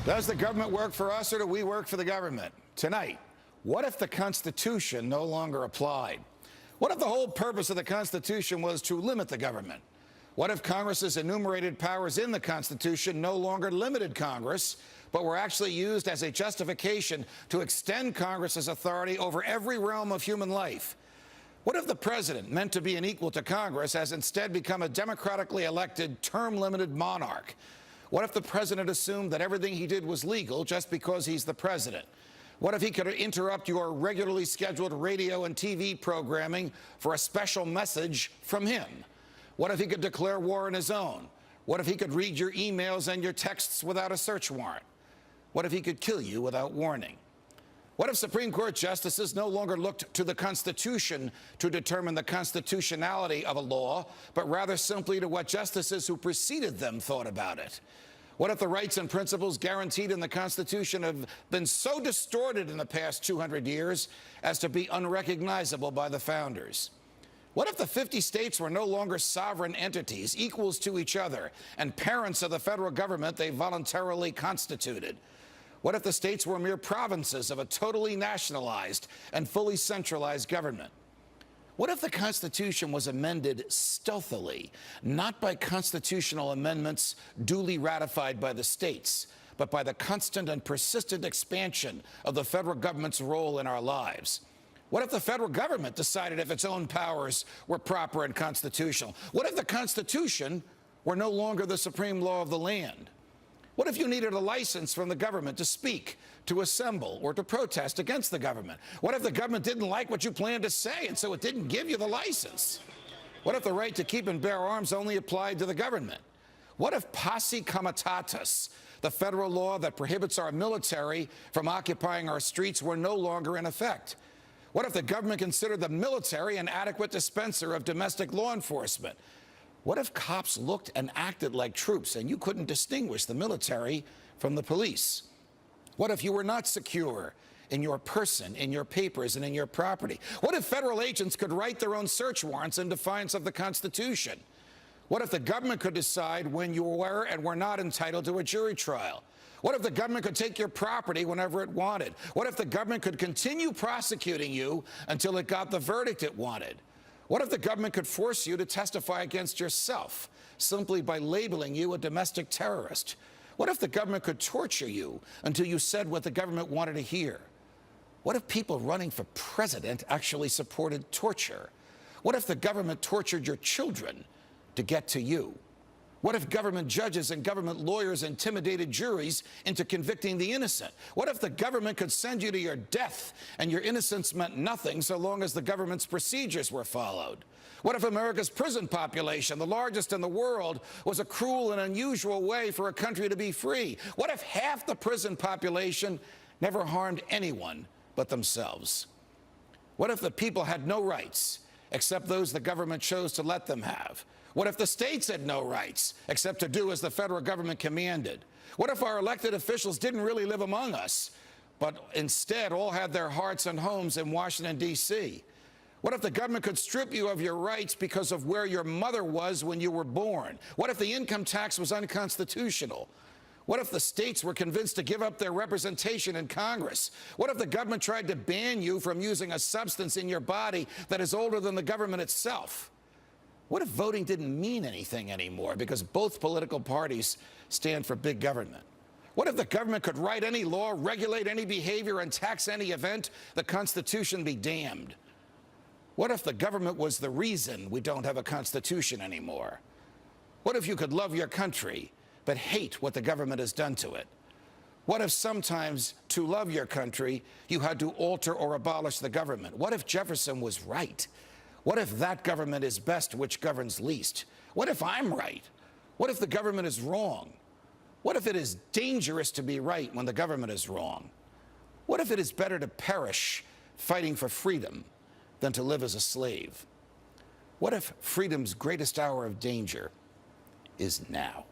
Does the government work for us, or do we work for the government? Tonight, what if the Constitution no longer applied? What if the whole purpose of the Constitution was to limit the government? What if Congress's enumerated powers in the Constitution no longer limited Congress, but were actually used as a justification to extend Congress's authority over every realm of human life? What if the president, meant to be an equal to Congress, has instead become a democratically elected, term-limited monarch? What if the president assumed that everything he did was legal just because he's the president? What if he could interrupt your regularly scheduled radio and TV programming for a special message from him? What if he could declare war on his own? What if he could read your emails and your texts without a search warrant? What if he could kill you without warning? What if Supreme Court justices no longer looked to the Constitution to determine the constitutionality of a law, but rather simply to what justices who preceded them thought about it? What if the rights and principles guaranteed in the Constitution have been so distorted in the past 200 years as to be unrecognizable by the founders? What if the 50 states were no longer sovereign entities, equals to each other, and parents of the federal government they voluntarily constituted? What if the states were mere provinces of a totally nationalized and fully centralized government? What if the Constitution was amended stealthily, not by constitutional amendments duly ratified by the states, but by the constant and persistent expansion of the federal government's role in our lives? What if the federal government decided if its own powers were proper and constitutional? What if the Constitution were no longer the supreme law of the land? What if you needed a license from the government to speak, to assemble, or to protest against the government? What if the government didn't like what you planned to say, and so it didn't give you the license? What if the right to keep and bear arms only applied to the government? What if posse comitatus, the federal law that prohibits our military from occupying our streets, were no longer in effect? What if the government considered the military an adequate dispenser of domestic law enforcement? What if cops looked and acted like troops and you couldn't distinguish the military from the police? What if you were not secure in your person, in your papers, and in your property? What if federal agents could write their own search warrants in defiance of the Constitution? What if the government could decide when you were and were not entitled to a jury trial? What if the government could take your property whenever it wanted? What if the government could continue prosecuting you until it got the verdict it wanted? What if the government could force you to testify against yourself simply by labeling you a domestic terrorist? What if the government could torture you until you said what the government wanted to hear? What if people running for president actually supported torture? What if the government tortured your children to get to you? What if government judges and government lawyers intimidated juries into convicting the innocent? What if the government could send you to your death and your innocence meant nothing so long as the government's procedures were followed? What if America's prison population, the largest in the world, was a cruel and unusual way for a country to be free? What if half the prison population never harmed anyone but themselves? What if the people had no rights except those the government chose to let them have? What if the states had no rights except to do as the federal government commanded? What if our elected officials didn't really live among us, but instead all had their hearts and homes in Washington, D.C.? What if the government could strip you of your rights because of where your mother was when you were born? What if the income tax was unconstitutional? What if the states were convinced to give up their representation in Congress? What if the government tried to ban you from using a substance in your body that is older than the government itself? What if voting didn't mean anything anymore because both political parties stand for big government? What if the government could write any law, regulate any behavior, and tax any event? The Constitution be damned. What if the government was the reason we don't have a Constitution anymore? What if you could love your country but hate what the government has done to it? What if sometimes to love your country you had to alter or abolish the government? What if Jefferson was right? What if that government is best which governs least? What if I'm right? What if the government is wrong? What if it is dangerous to be right when the government is wrong? What if it is better to perish fighting for freedom than to live as a slave? What if freedom's greatest hour of danger is now?